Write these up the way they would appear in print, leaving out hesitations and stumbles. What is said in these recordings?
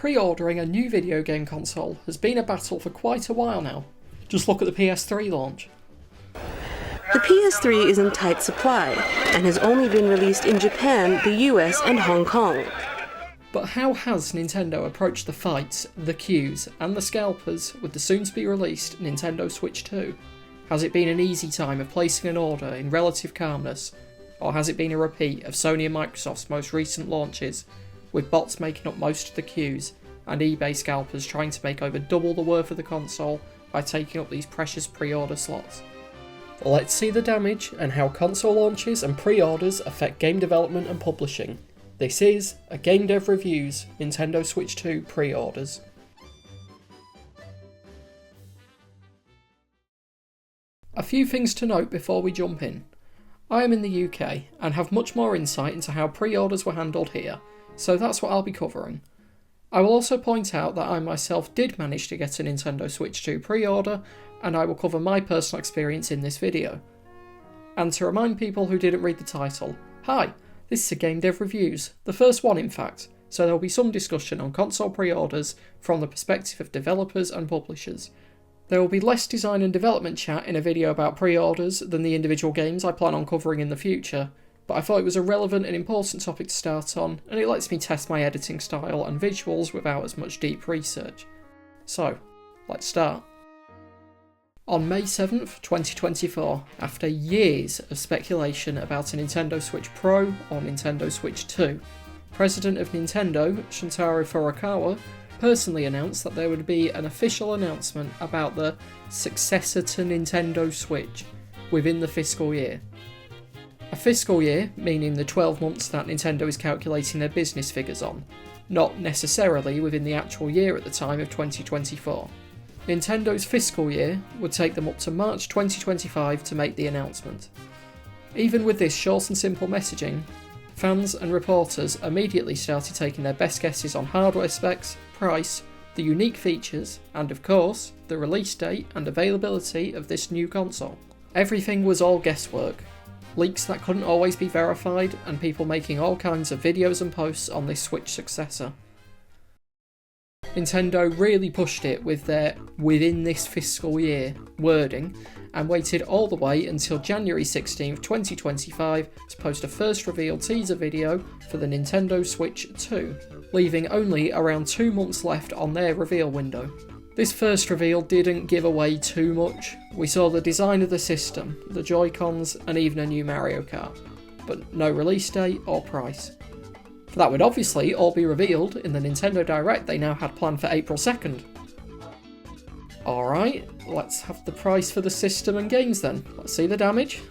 Pre-ordering a new video game console has been a battle for quite a while now. Just look at the PS3 launch. The PS3 is in tight supply and has only been released in Japan, the US and Hong Kong. But how has Nintendo approached the fights, the queues and the scalpers with the soon-to-be-released Nintendo Switch 2? Has it been an easy time of placing an order in relative calmness, or has it been a repeat of Sony and Microsoft's most recent launches, with bots making up most of the queues and eBay scalpers trying to make over double the worth of the console by taking up these precious pre-order slots? Let's see the damage and how console launches and pre-orders affect game development and publishing. This is a Game Dev Reviews Nintendo Switch 2 pre-orders. A few things to note before we jump in. I am in the UK and have much more insight into how pre-orders were handled here, so that's what I'll be covering. I will also point out that I myself did manage to get a Nintendo Switch 2 pre-order, and I will cover my personal experience in this video. And to remind people who didn't read the title, hi, this is a Game Dev Reviews, the first one in fact, so there will be some discussion on console pre-orders from the perspective of developers and publishers. There will be less design and development chat in a video about pre-orders than the individual games I plan on covering in the future, but I thought it was a relevant and important topic to start on, and it lets me test my editing style and visuals without as much deep research. So, let's start. On May 7th, 2024, after years of speculation about a Nintendo Switch Pro or Nintendo Switch 2, President of Nintendo, Shuntaro Furukawa, personally announced that there would be an official announcement about the successor to Nintendo Switch within the fiscal year. A fiscal year meaning the 12 months that Nintendo is calculating their business figures on, not necessarily within the actual year at the time of 2024. Nintendo's fiscal year would take them up to March 2025 to make the announcement. Even with this short and simple messaging, fans and reporters immediately started taking their best guesses on hardware specs, price, the unique features, and of course, the release date and availability of this new console. Everything was all guesswork. Leaks that couldn't always be verified, and people making all kinds of videos and posts on this Switch successor. Nintendo really pushed it with their "within this fiscal year" wording, and waited all the way until January 16th, 2025 to post a first reveal teaser video for the Nintendo Switch 2, leaving only around 2 months left on their reveal window. This first reveal didn't give away too much. We saw the design of the system, the Joy-Cons, and even a new Mario Kart, but no release date or price. That would obviously all be revealed in the Nintendo Direct they now had planned for April 2nd. Alright, let's have the price for the system and games then. Let's see the damage.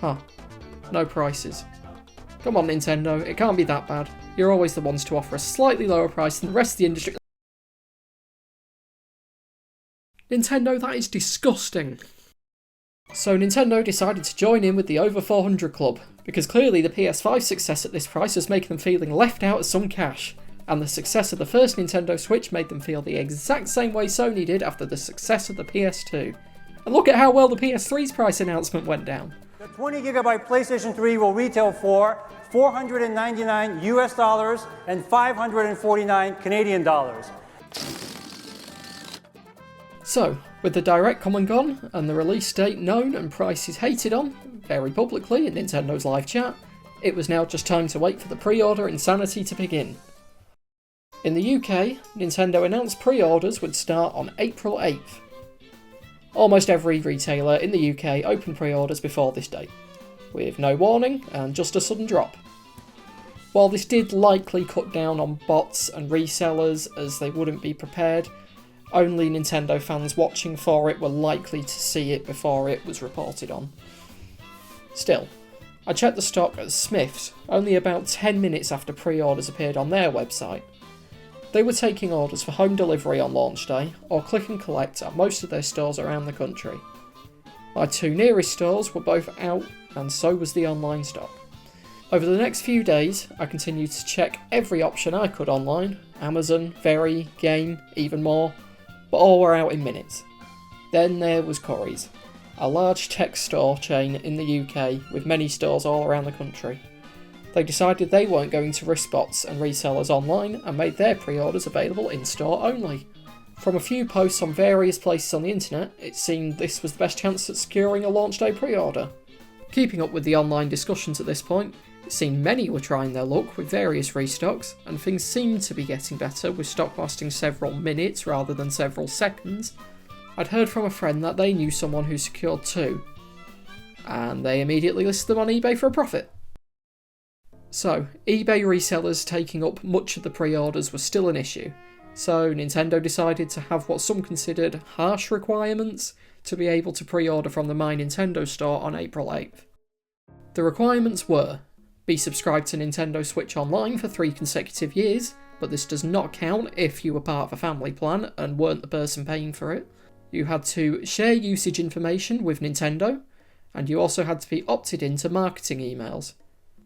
Huh, no prices. Come on Nintendo, it can't be that bad. You're always the ones to offer a slightly lower price than the rest of the industry. Nintendo, that is disgusting. So Nintendo decided to join in with the over 400 club, because clearly the PS5 success at this price was making them feeling left out of some cash, and the success of the first Nintendo Switch made them feel the exact same way Sony did after the success of the PS2. And look at how well the PS3's price announcement went down. The 20GB PlayStation 3 will retail for $499 US and 549 Canadian dollars. So, with the Direct come and gone, and the release date known and prices hated on, very publicly in Nintendo's live chat, it was now just time to wait for the pre-order insanity to begin. In the UK, Nintendo announced pre-orders would start on April 8th. Almost every retailer in the UK opened pre-orders before this date, with no warning and just a sudden drop. While this did likely cut down on bots and resellers as they wouldn't be prepared, only Nintendo fans watching for it were likely to see it before it was reported on. Still, I checked the stock at Smith's only about 10 minutes after pre-orders appeared on their website. They were taking orders for home delivery on launch day, or click and collect at most of their stores around the country. My two nearest stores were both out, and so was the online stock. Over the next few days, I continued to check every option I could online, Amazon, Very, Game, even more, but all were out in minutes. Then there was Currys. a large tech store chain in the UK with many stores all around the country. They decided they weren't going to risk bots and resellers online and made their pre-orders available in-store only. From a few posts on various places on the internet, it seemed this was the best chance at securing a launch day pre-order. Keeping up with the online discussions at this point, it seemed many were trying their luck with various restocks, and things seemed to be getting better with stock lasting several minutes rather than several seconds. I'd heard from a friend that they knew someone who secured 2, and they immediately listed them on eBay for a profit. So, eBay resellers taking up much of the pre-orders was still an issue, so Nintendo decided to have what some considered harsh requirements to be able to pre-order from the My Nintendo store on April 8th. The requirements were: be subscribed to Nintendo Switch Online for 3 consecutive years, but this does not count if you were part of a family plan and weren't the person paying for it. You had to share usage information with Nintendo, and you also had to be opted into marketing emails.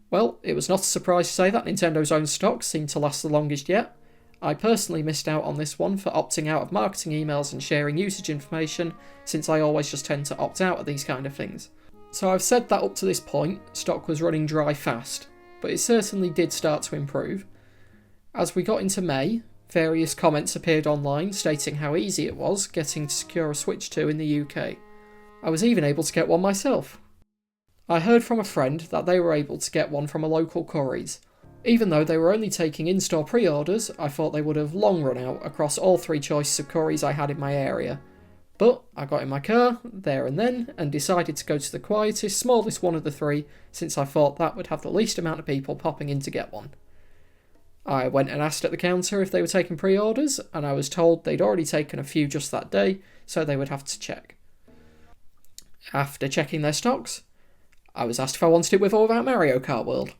Well, it was not a surprise to say that Nintendo's own stock seemed to last the longest yet. I personally missed out on this one for opting out of marketing emails and sharing usage information, since I always just tend to opt out of these kind of things. So I've said that up to this point, stock was running dry fast, but it certainly did start to improve. As we got into May, various comments appeared online stating how easy it was getting to secure a Switch 2 in the UK. I was even able to get one myself. I heard from a friend that they were able to get one from a local Currys. Even though they were only taking in-store pre-orders, I thought they would have long run out across all 3 choices of Currys I had in my area. But I got in my car, there and then, and decided to go to the quietest, smallest one of the 3, since I thought that would have the least amount of people popping in to get one. I went and asked at the counter if they were taking pre-orders, and I was told they'd already taken a few just that day, so they would have to check. After checking their stocks, I was asked if I wanted it with or without Mario Kart World.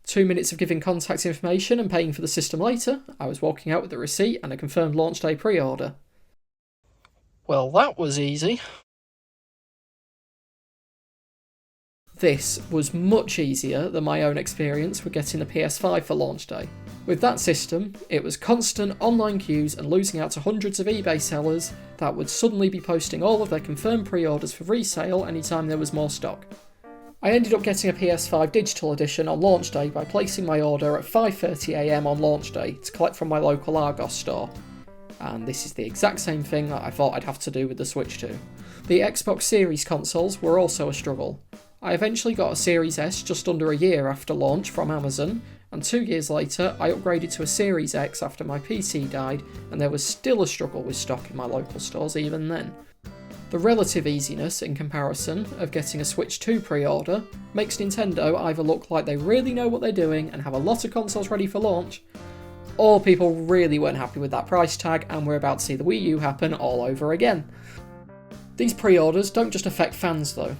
2 minutes of giving contact information and paying for the system later, I was walking out with the receipt and a confirmed launch day pre-order. Well, that was easy. This was much easier than my own experience with getting the PS5 for launch day. With that system, it was constant online queues and losing out to hundreds of eBay sellers that would suddenly be posting all of their confirmed pre-orders for resale anytime there was more stock. I ended up getting a PS5 digital edition on launch day by placing my order at 5:30 AM on launch day to collect from my local Argos store. And this is the exact same thing that I thought I'd have to do with the Switch 2. The Xbox Series consoles were also a struggle. I eventually got a Series S just under a year after launch from Amazon, and 2 years later I upgraded to a Series X after my PC died, and there was still a struggle with stock in my local stores even then. The relative easiness in comparison of getting a Switch 2 pre-order makes Nintendo either look like they really know what they're doing and have a lot of consoles ready for launch, or people really weren't happy with that price tag and we're about to see the Wii U happen all over again. These pre-orders don't just affect fans though.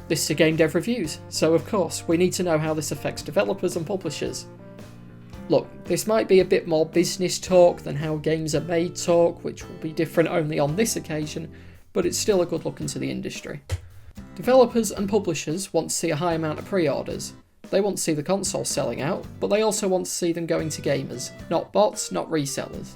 This is a game dev reviews, so of course we need to know how this affects developers and publishers. Look, this might be a bit more business talk than how games are made talk, which will be different only on this occasion, but it's still a good look into the industry. Developers and publishers want to see a high amount of pre-orders. They want to see the consoles selling out, but they also want to see them going to gamers, not bots, not resellers.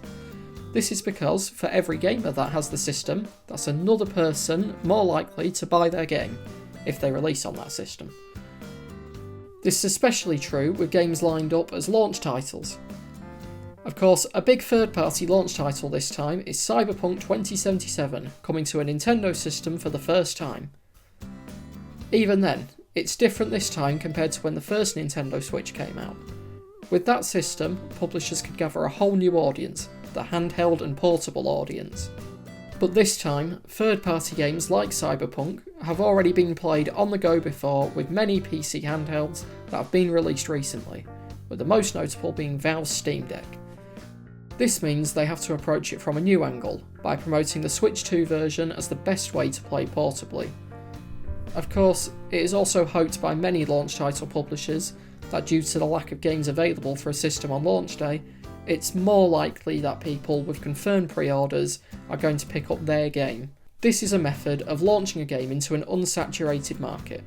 This is because, for every gamer that has the system, that's another person more likely to buy their game, if they release on that system. This is especially true with games lined up as launch titles. Of course, a big third-party launch title this time is Cyberpunk 2077, coming to a Nintendo system for the first time. Even then, it's different this time compared to when the first Nintendo Switch came out. With that system, publishers could gather a whole new audience, the handheld and portable audience. But this time, third-party games like Cyberpunk have already been played on the go before with many PC handhelds that have been released recently, with the most notable being Valve's Steam Deck. This means they have to approach it from a new angle, by promoting the Switch 2 version as the best way to play portably. Of course, it is also hoped by many launch title publishers that due to the lack of games available for a system on launch day, it's more likely that people with confirmed pre-orders are going to pick up their game. This is a method of launching a game into an unsaturated market.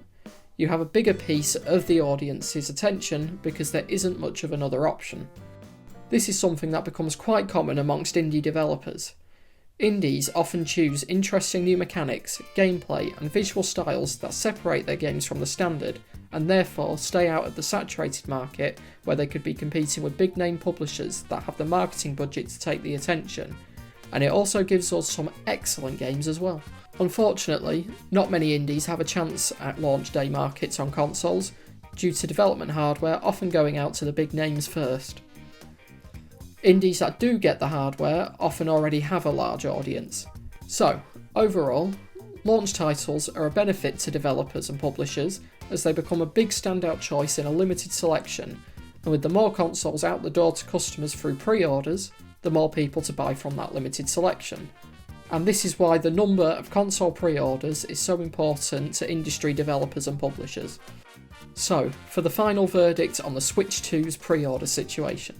You have a bigger piece of the audience's attention because there isn't much of another option. This is something that becomes quite common amongst indie developers. Indies often choose interesting new mechanics, gameplay, and visual styles that separate their games from the standard, and therefore stay out of the saturated market where they could be competing with big name publishers that have the marketing budget to take the attention. And it also gives us some excellent games as well. Unfortunately, not many indies have a chance at launch day markets on consoles, due to development hardware often going out to the big names first. Indies that do get the hardware often already have a large audience. So, overall, launch titles are a benefit to developers and publishers as they become a big standout choice in a limited selection, and with the more consoles out the door to customers through pre-orders, the more people to buy from that limited selection. And this is why the number of console pre-orders is so important to industry developers and publishers. So, for the final verdict on the Switch 2's pre-order situation.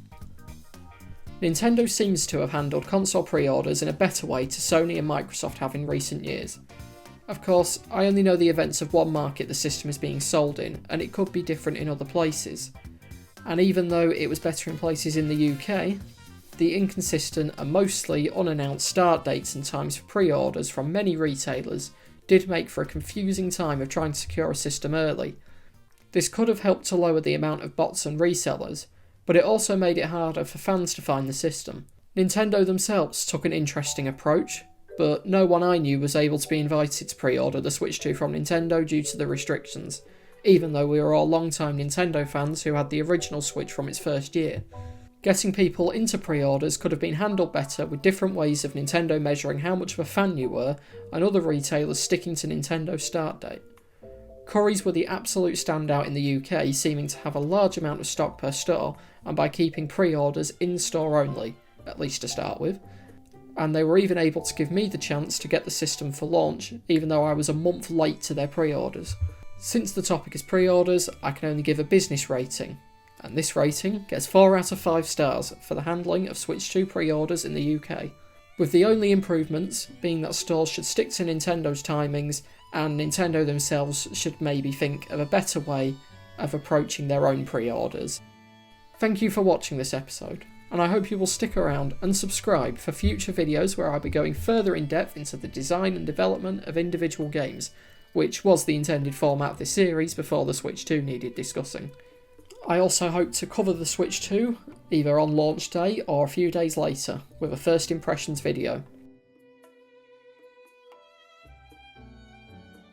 Nintendo seems to have handled console pre-orders in a better way to Sony and Microsoft have in recent years. Of course, I only know the events of one market the system is being sold in, and it could be different in other places. And even though it was better in places in the UK, the inconsistent and mostly unannounced start dates and times for pre-orders from many retailers did make for a confusing time of trying to secure a system early. This could have helped to lower the amount of bots and resellers, but it also made it harder for fans to find the system. Nintendo themselves took an interesting approach, but no one I knew was able to be invited to pre-order the Switch 2 from Nintendo due to the restrictions, even though we were all long-time Nintendo fans who had the original Switch from its first year. Getting people into pre-orders could have been handled better with different ways of Nintendo measuring how much of a fan you were, and other retailers sticking to Nintendo's start date. Currys were the absolute standout in the UK, seeming to have a large amount of stock per store, and by keeping pre-orders in-store only, at least to start with. And they were even able to give me the chance to get the system for launch, even though I was a month late to their pre-orders. Since the topic is pre-orders, I can only give a business rating, and this rating gets 4 out of 5 stars for the handling of Switch 2 pre-orders in the UK, with the only improvements being that stores should stick to Nintendo's timings, and Nintendo themselves should maybe think of a better way of approaching their own pre-orders. Thank you for watching this episode, and I hope you will stick around and subscribe for future videos where I'll be going further in depth into the design and development of individual games, which was the intended format of this series before the Switch 2 needed discussing. I also hope to cover the Switch 2 either on launch day or a few days later with a first impressions video,